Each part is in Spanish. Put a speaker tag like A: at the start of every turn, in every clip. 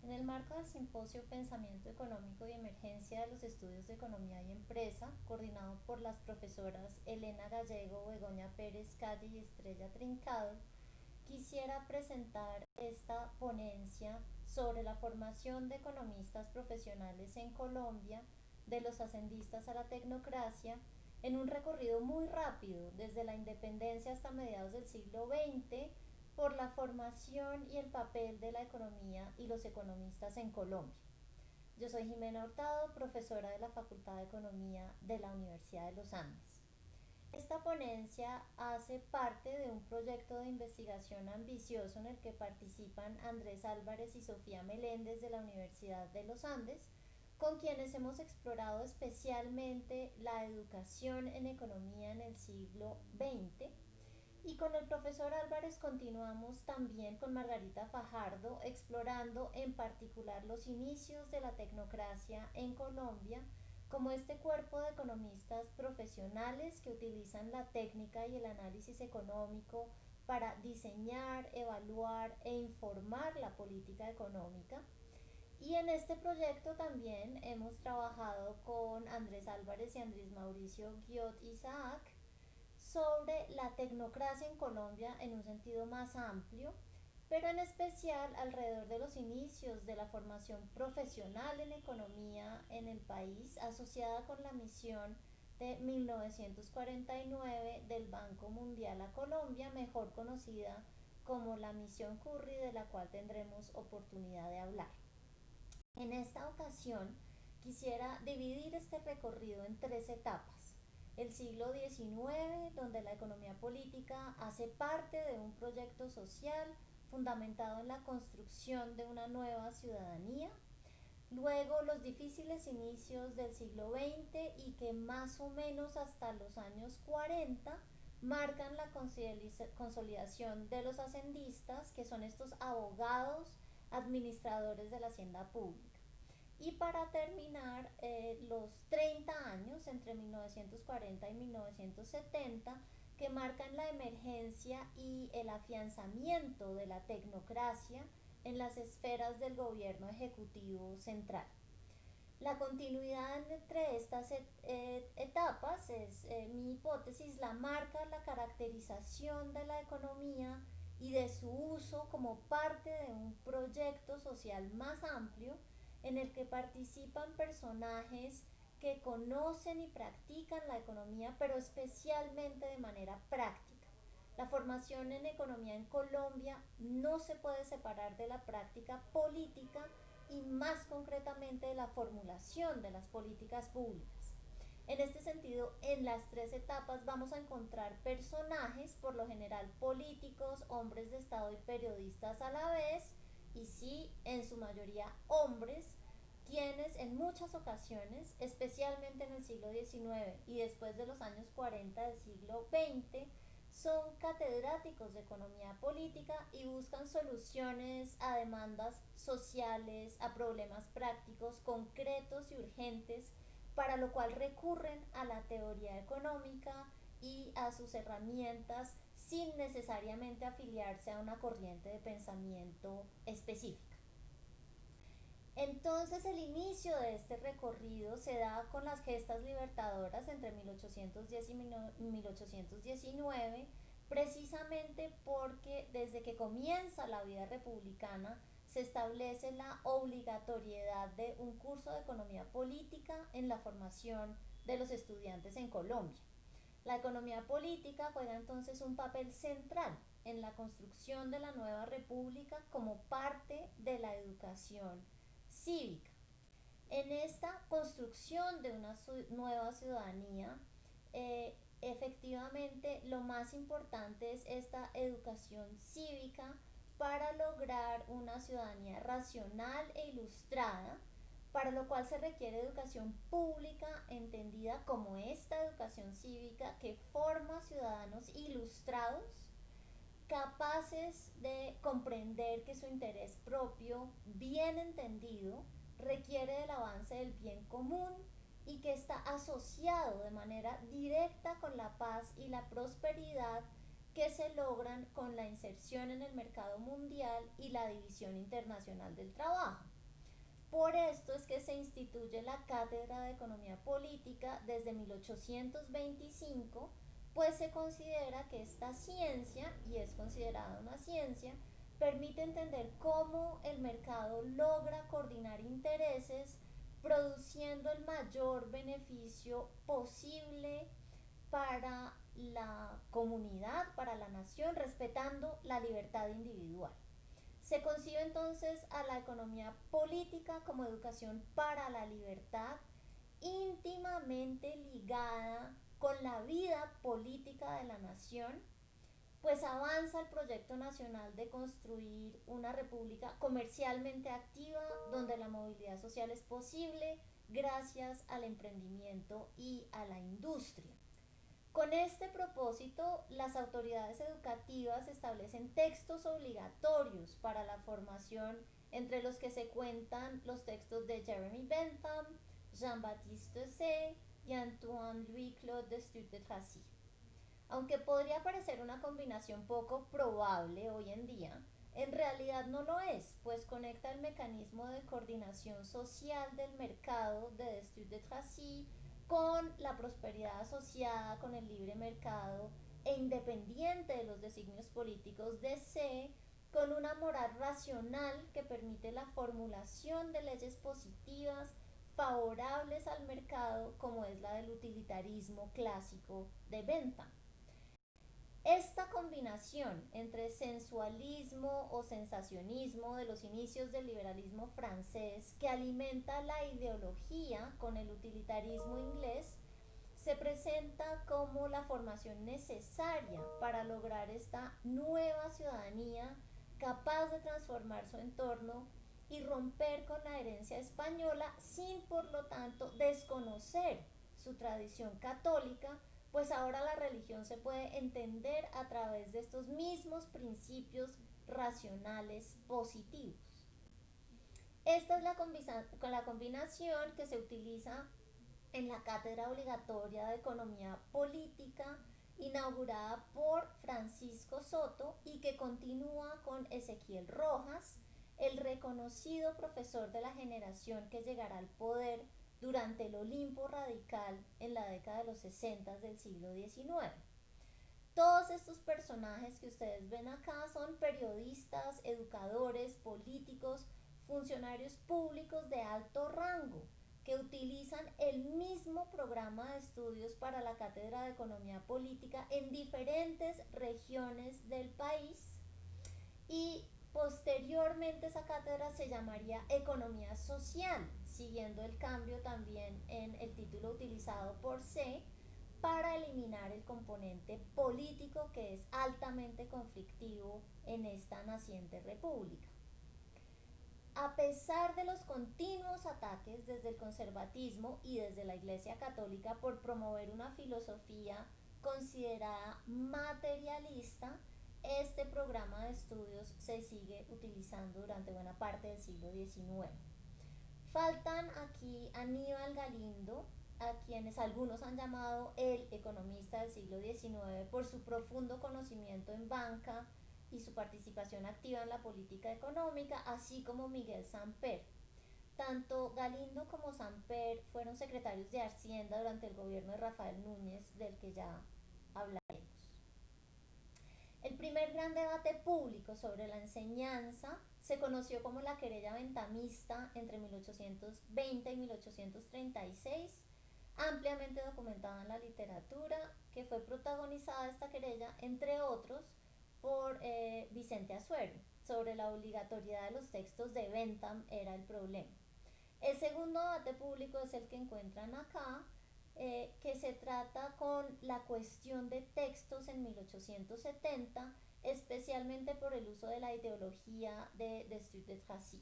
A: En el marco del simposio Pensamiento Económico y Emergencia de los Estudios de Economía y Empresa, coordinado por las profesoras Elena Gallego, Begoña Pérez Calle y Estrella Trincado, quisiera presentar esta ponencia sobre la formación de economistas profesionales en Colombia, de los ascendistas a la tecnocracia, en un recorrido muy rápido, desde la independencia hasta mediados del siglo XX, por la formación y el papel de la economía y los economistas en Colombia. Yo soy Jimena Hurtado, profesora de la Facultad de Economía de la Universidad de los Andes. Esta ponencia hace parte de un proyecto de investigación ambicioso en el que participan Andrés Álvarez y Sofía Meléndez de la Universidad de los Andes, con quienes hemos explorado especialmente la educación en economía en el siglo XX. Y con el profesor Álvarez continuamos también con Margarita Fajardo, explorando en particular los inicios de la tecnocracia en Colombia, como este cuerpo de economistas profesionales que utilizan la técnica y el análisis económico para diseñar, evaluar e informar la política económica. Y en este proyecto también hemos trabajado con Andrés Álvarez y Andrés Mauricio Guiot Isaac sobre la tecnocracia en Colombia en un sentido más amplio, pero en especial alrededor de los inicios de la formación profesional en economía en el país, asociada con la misión de 1949 del Banco Mundial a Colombia, mejor conocida como la misión Curry, de la cual tendremos oportunidad de hablar. En esta ocasión quisiera dividir este recorrido en tres etapas. El siglo XIX, donde la economía política hace parte de un proyecto social fundamentado en la construcción de una nueva ciudadanía. Luego los difíciles inicios del siglo XX y que más o menos hasta los años 40 marcan la consolidación de los hacendistas, que son estos abogados administradores de la hacienda pública. Y para terminar, los 30 años entre 1940 y 1970, que marcan la emergencia y el afianzamiento de la tecnocracia en las esferas del gobierno ejecutivo central. La continuidad entre estas etapas es, mi hipótesis, la marca la caracterización de la economía y de su uso como parte de un proyecto social más amplio en el que participan personajes que conocen y practican la economía, pero especialmente de manera práctica. La formación en economía en Colombia no se puede separar de la práctica política y más concretamente de la formulación de las políticas públicas. En este sentido, en las tres etapas vamos a encontrar personajes, por lo general políticos, hombres de Estado y periodistas a la vez, y sí, en su mayoría hombres, quienes en muchas ocasiones, especialmente en el siglo XIX y después de los años 40 del siglo XX, son catedráticos de economía política y buscan soluciones a demandas sociales, a problemas prácticos, concretos y urgentes, para lo cual recurren a la teoría económica y a sus herramientas sin necesariamente afiliarse a una corriente de pensamiento específica. Entonces el inicio de este recorrido se da con las gestas libertadoras entre 1810 y 1819, precisamente porque desde que comienza la vida republicana se establece la obligatoriedad de un curso de economía política en la formación de los estudiantes en Colombia. La economía política juega entonces un papel central en la construcción de la nueva república como parte de la educación cívica. En esta construcción de una nueva ciudadanía, efectivamente lo más importante es esta educación cívica para lograr una ciudadanía racional e ilustrada, para lo cual se requiere educación pública entendida como esta educación cívica que forma ciudadanos ilustrados, capaces de comprender que su interés propio, bien entendido, requiere del avance del bien común y que está asociado de manera directa con la paz y la prosperidad que se logran con la inserción en el mercado mundial y la división internacional del trabajo. Por esto es que se instituye la Cátedra de Economía Política desde 1825, pues se considera que esta ciencia, y es considerada una ciencia, permite entender cómo el mercado logra coordinar intereses, produciendo el mayor beneficio posible para la comunidad, para la nación, respetando la libertad individual. Se concibe entonces a la economía política como educación para la libertad, íntimamente ligada con la vida política de la nación, pues avanza el proyecto nacional de construir una república comercialmente activa donde la movilidad social es posible gracias al emprendimiento y a la industria. Con este propósito, las autoridades educativas establecen textos obligatorios para la formación, entre los que se cuentan los textos de Jeremy Bentham, Jean-Baptiste Say y Antoine-Louis Claude de Stuart de Tracy. Aunque podría parecer una combinación poco probable hoy en día, en realidad no lo es, pues conecta el mecanismo de coordinación social del mercado de Stuart de Tracy con la prosperidad asociada con el libre mercado e independiente de los designios políticos de C, con una moral racional que permite la formulación de leyes positivas favorables al mercado, como es la del utilitarismo clásico de Bentham. Esta combinación entre sensualismo o sensacionismo de los inicios del liberalismo francés, que alimenta la ideología con el utilitarismo inglés, se presenta como la formación necesaria para lograr esta nueva ciudadanía capaz de transformar su entorno y romper con la herencia española sin, por lo tanto, desconocer su tradición católica, pues ahora la religión se puede entender a través de estos mismos principios racionales positivos. Esta es la combinación que se utiliza en la cátedra obligatoria de economía política inaugurada por Francisco Soto y que continúa con Ezequiel Rojas, el reconocido profesor de la generación que llegará al poder durante el Olimpo radical en la década de los 60 del siglo XIX. Todos estos personajes que ustedes ven acá son periodistas, educadores, políticos, funcionarios públicos de alto rango que utilizan el mismo programa de estudios para la Cátedra de Economía Política en diferentes regiones del país, y posteriormente esa cátedra se llamaría Economía Social, siguiendo el cambio también en el título utilizado por C para eliminar el componente político que es altamente conflictivo en esta naciente república. A pesar de los continuos ataques desde el conservatismo y desde la Iglesia Católica por promover una filosofía considerada materialista, este programa de estudios se sigue utilizando durante buena parte del siglo XIX. Faltan aquí Aníbal Galindo, a quienes algunos han llamado el economista del siglo XIX por su profundo conocimiento en banca y su participación activa en la política económica, así como Miguel Samper. Tanto Galindo como Samper fueron secretarios de Hacienda durante el gobierno de Rafael Núñez, del que ya hablaremos. El primer gran debate público sobre la enseñanza se conoció como la querella bentamista entre 1820 y 1836, ampliamente documentada en la literatura, que fue protagonizada esta querella, entre otros, por Vicente Azuero. Sobre la obligatoriedad de los textos de Bentham era el problema. El segundo debate público es el que encuentran acá, que se trata con la cuestión de textos en 1870, especialmente por el uso de la ideología de Stuart de Tracy.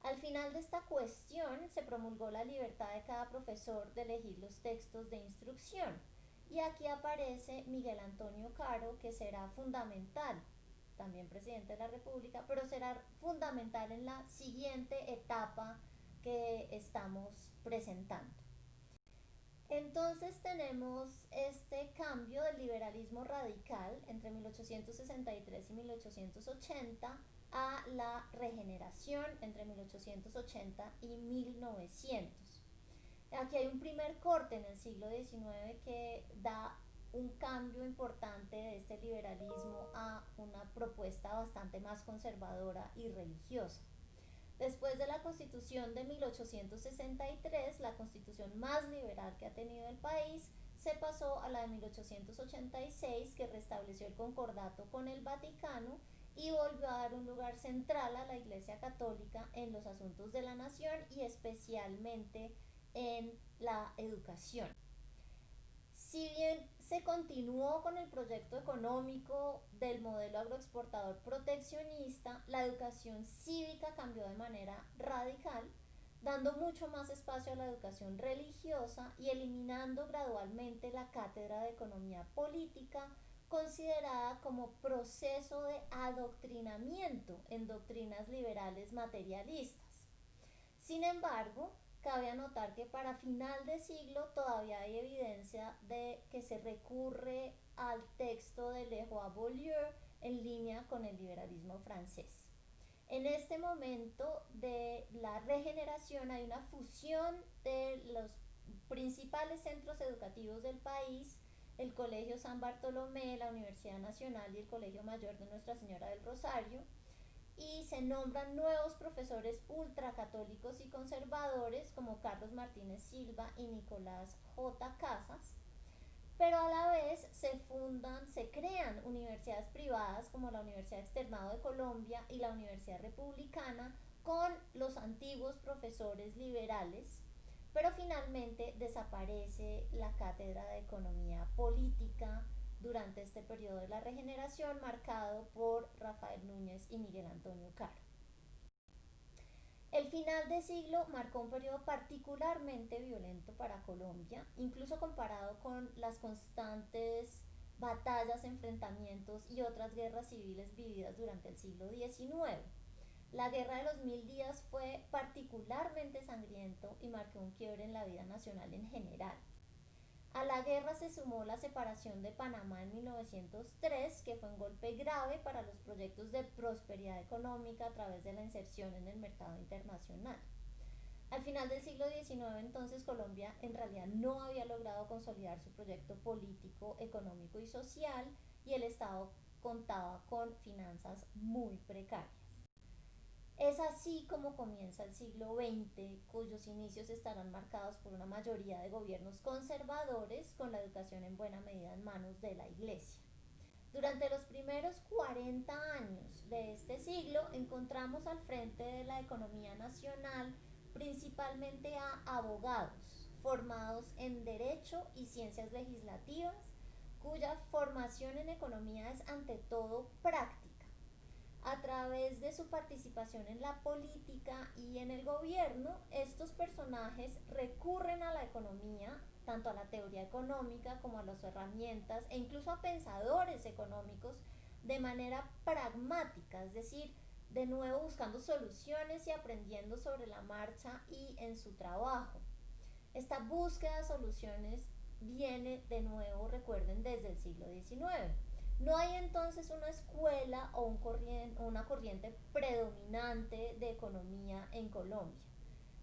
A: Al final de esta cuestión se promulgó la libertad de cada profesor de elegir los textos de instrucción. Y aquí aparece Miguel Antonio Caro, que será fundamental, también presidente de la República, pero será fundamental en la siguiente etapa que estamos presentando. Entonces tenemos este cambio del liberalismo radical entre 1863 y 1880 a la regeneración entre 1880 y 1900. Aquí hay un primer corte en el siglo XIX que da un cambio importante de este liberalismo a una propuesta bastante más conservadora y religiosa. Después de la Constitución de 1863, la constitución más liberal que ha tenido el país, se pasó a la de 1886, que restableció el concordato con el Vaticano y volvió a dar un lugar central a la Iglesia Católica en los asuntos de la nación y especialmente en la educación. Si bien se continuó con el proyecto económico del modelo agroexportador proteccionista, la educación cívica cambió de manera radical, dando mucho más espacio a la educación religiosa y eliminando gradualmente la cátedra de economía política, considerada como proceso de adoctrinamiento en doctrinas liberales materialistas. Sin embargo, cabe anotar que para final de siglo todavía hay evidencia de que se recurre al texto de Le Roi Beaulieu en línea con el liberalismo francés. En este momento de la regeneración hay una fusión de los principales centros educativos del país, el Colegio San Bartolomé, la Universidad Nacional y el Colegio Mayor de Nuestra Señora del Rosario, y se nombran nuevos profesores ultracatólicos y conservadores como Carlos Martínez Silva y Nicolás J. Casas, pero a la vez se crean universidades privadas como la Universidad Externado de Colombia y la Universidad Republicana con los antiguos profesores liberales, pero finalmente desaparece la cátedra de economía política durante este periodo de la regeneración marcado por Rafael Núñez y Miguel Antonio Caro. El final de siglo marcó un periodo particularmente violento para Colombia, incluso comparado con las constantes batallas, enfrentamientos y otras guerras civiles vividas durante el siglo XIX. La Guerra de los Mil Días fue particularmente sangriento y marcó un quiebre en la vida nacional en general. A la guerra se sumó la separación de Panamá en 1903, que fue un golpe grave para los proyectos de prosperidad económica a través de la inserción en el mercado internacional. Al final del siglo XIX, entonces, Colombia en realidad no había logrado consolidar su proyecto político, económico y social, y el Estado contaba con finanzas muy precarias. Es así como comienza el siglo XX, cuyos inicios estarán marcados por una mayoría de gobiernos conservadores, con la educación en buena medida en manos de la Iglesia. Durante los primeros 40 años de este siglo encontramos al frente de la economía nacional principalmente a abogados formados en Derecho y Ciencias Legislativas, cuya formación en economía es ante todo práctica. A través de su participación en la política y en el gobierno, estos personajes recurren a la economía, tanto a la teoría económica como a las herramientas e incluso a pensadores económicos de manera pragmática, es decir, de nuevo buscando soluciones y aprendiendo sobre la marcha y en su trabajo. Esta búsqueda de soluciones viene de nuevo, recuerden, desde el siglo XIX. No hay entonces una escuela o una corriente predominante de economía en Colombia.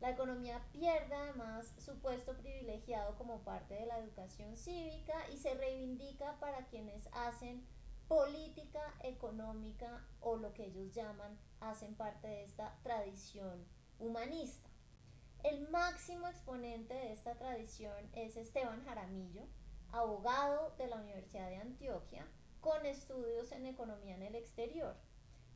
A: La economía pierde además su puesto privilegiado como parte de la educación cívica y se reivindica para quienes hacen política económica o lo que ellos llaman hacen parte de esta tradición humanista. El máximo exponente de esta tradición es Esteban Jaramillo, abogado de la Universidad de Antioquia, con estudios en economía en el exterior.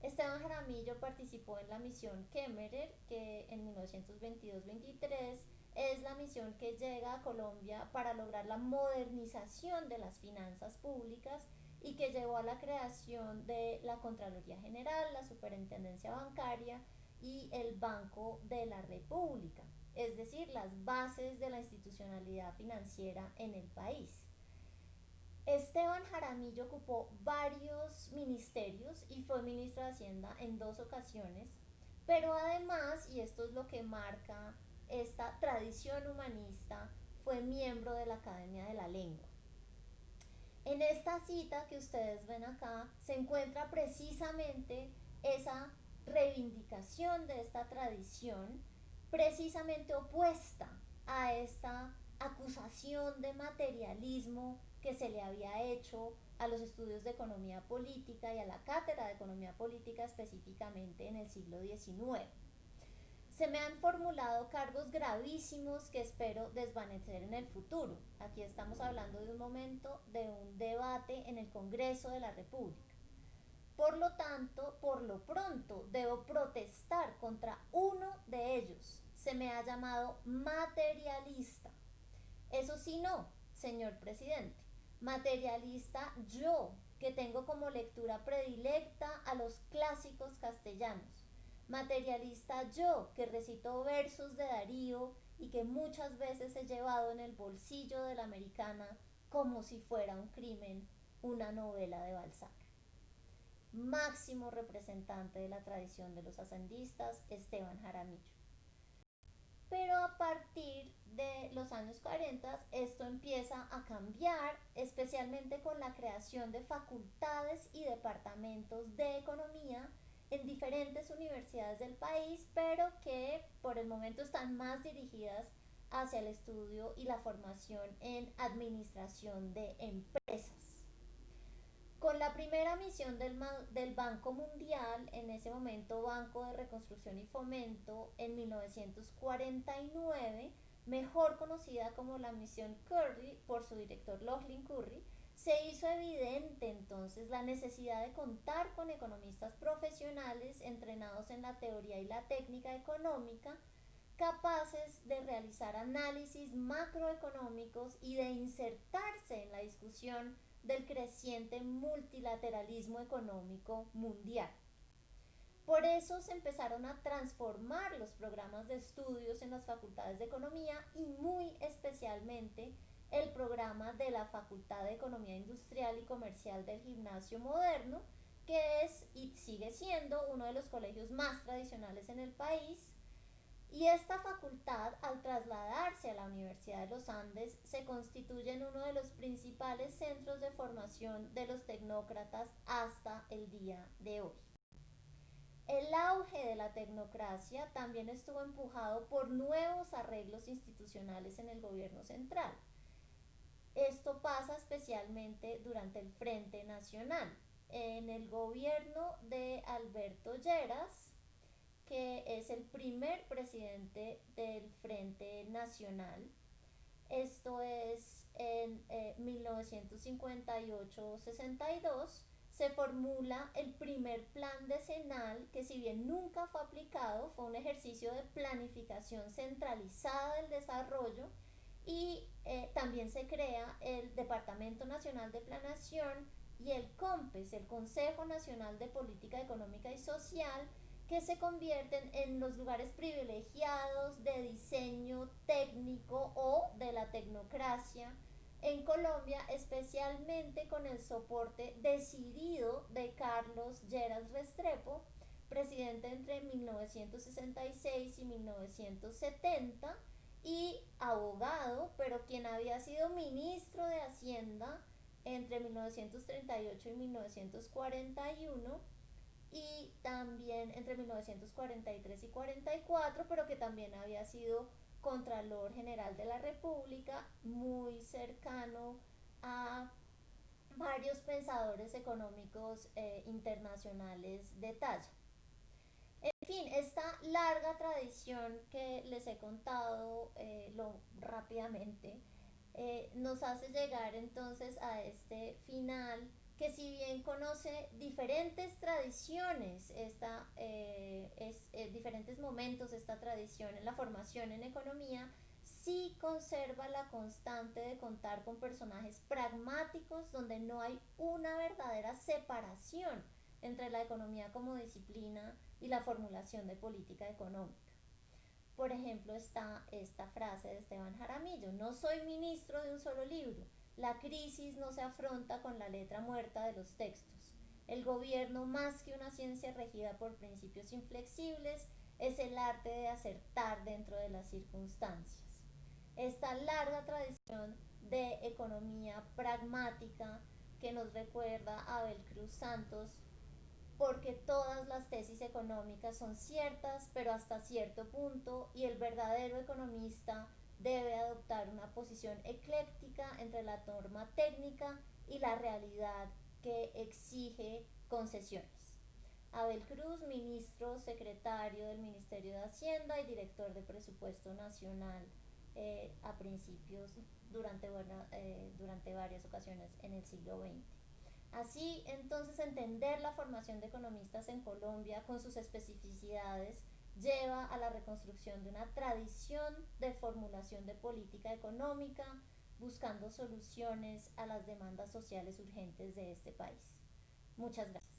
A: Esteban Jaramillo participó en la misión Kemmerer, que en 1922-23 es la misión que llega a Colombia para lograr la modernización de las finanzas públicas y que llevó a la creación de la Contraloría General, la Superintendencia Bancaria y el Banco de la República, es decir, las bases de la institucionalidad financiera en el país. Esteban Jaramillo ocupó varios ministerios y fue ministro de Hacienda en 2 ocasiones, pero además, y esto es lo que marca esta tradición humanista, fue miembro de la Academia de la Lengua. En esta cita que ustedes ven acá se encuentra precisamente esa reivindicación de esta tradición precisamente opuesta a esta acusación de materialismo que se le había hecho a los estudios de economía política y a la cátedra de economía política específicamente en el siglo XIX. Se me han formulado cargos gravísimos que espero desvanecer en el futuro. Aquí estamos hablando de un momento de un debate en el Congreso de la República. Por lo tanto, por lo pronto, debo protestar contra uno de ellos. Se me ha llamado materialista. Eso sí, no, señor presidente. Materialista yo, que tengo como lectura predilecta a los clásicos castellanos. Materialista yo, que recito versos de Darío y que muchas veces he llevado en el bolsillo de la americana como si fuera un crimen una novela de Balzac. Máximo representante de la tradición de los hacendistas, Esteban Jaramillo. Pero a partir de los años 40 esto empieza a cambiar, especialmente con la creación de facultades y departamentos de economía en diferentes universidades del país, pero que por el momento están más dirigidas hacia el estudio y la formación en administración de empresas. Con la primera misión del Banco Mundial, en ese momento Banco de Reconstrucción y Fomento, en 1949, mejor conocida como la misión Curry por su director Lachlan Curry, se hizo evidente entonces la necesidad de contar con economistas profesionales entrenados en la teoría y la técnica económica, capaces de realizar análisis macroeconómicos y de insertarse en la discusión del creciente multilateralismo económico mundial. Por eso se empezaron a transformar los programas de estudios en las facultades de economía y muy especialmente el programa de la Facultad de Economía Industrial y Comercial del Gimnasio Moderno, que es y sigue siendo uno de los colegios más tradicionales en el país. Y esta facultad, al trasladarse a la Universidad de los Andes, se constituye en uno de los principales centros de formación de los tecnócratas hasta el día de hoy. El auge de la tecnocracia también estuvo empujado por nuevos arreglos institucionales en el gobierno central. Esto pasa especialmente durante el Frente Nacional. En el gobierno de Alberto Lleras, que es el primer presidente del Frente Nacional. Esto es en 1958-62, se formula el primer plan decenal que, si bien nunca fue aplicado, fue un ejercicio de planificación centralizada del desarrollo, y también se crea el Departamento Nacional de Planeación y el COMPES, el Consejo Nacional de Política Económica y Social, que se convierten en los lugares privilegiados de diseño técnico o de la tecnocracia en Colombia, especialmente con el soporte decidido de Carlos Lleras Restrepo, presidente entre 1966 y 1970 y abogado, pero quien había sido ministro de Hacienda entre 1938 y 1941 y también entre 1943 y 44, pero que también había sido Contralor General de la República, muy cercano a varios pensadores económicos internacionales de talla. En fin, esta larga tradición que les he contado rápidamente nos hace llegar entonces a este final, que si bien conoce diferentes tradiciones, diferentes momentos de esta tradición en la formación en economía, sí conserva la constante de contar con personajes pragmáticos donde no hay una verdadera separación entre la economía como disciplina y la formulación de política económica. Por ejemplo, está esta frase de Esteban Jaramillo: no soy ministro de un solo libro, la crisis no se afronta con la letra muerta de los textos. El gobierno, más que una ciencia regida por principios inflexibles, es el arte de acertar dentro de las circunstancias. Esta larga tradición de economía pragmática que nos recuerda a Abel Cruz Santos porque todas las tesis económicas son ciertas, pero hasta cierto punto, y el verdadero economista debe adoptar una posición ecléctica entre la norma técnica y la realidad que exige concesiones. Abel Cruz, ministro secretario del Ministerio de Hacienda y director de Presupuesto Nacional a principios, durante varias ocasiones en el siglo XX. Así, entonces, entender la formación de economistas en Colombia con sus especificidades lleva a la reconstrucción de una tradición de formulación de política económica, buscando soluciones a las demandas sociales urgentes de este país. Muchas gracias.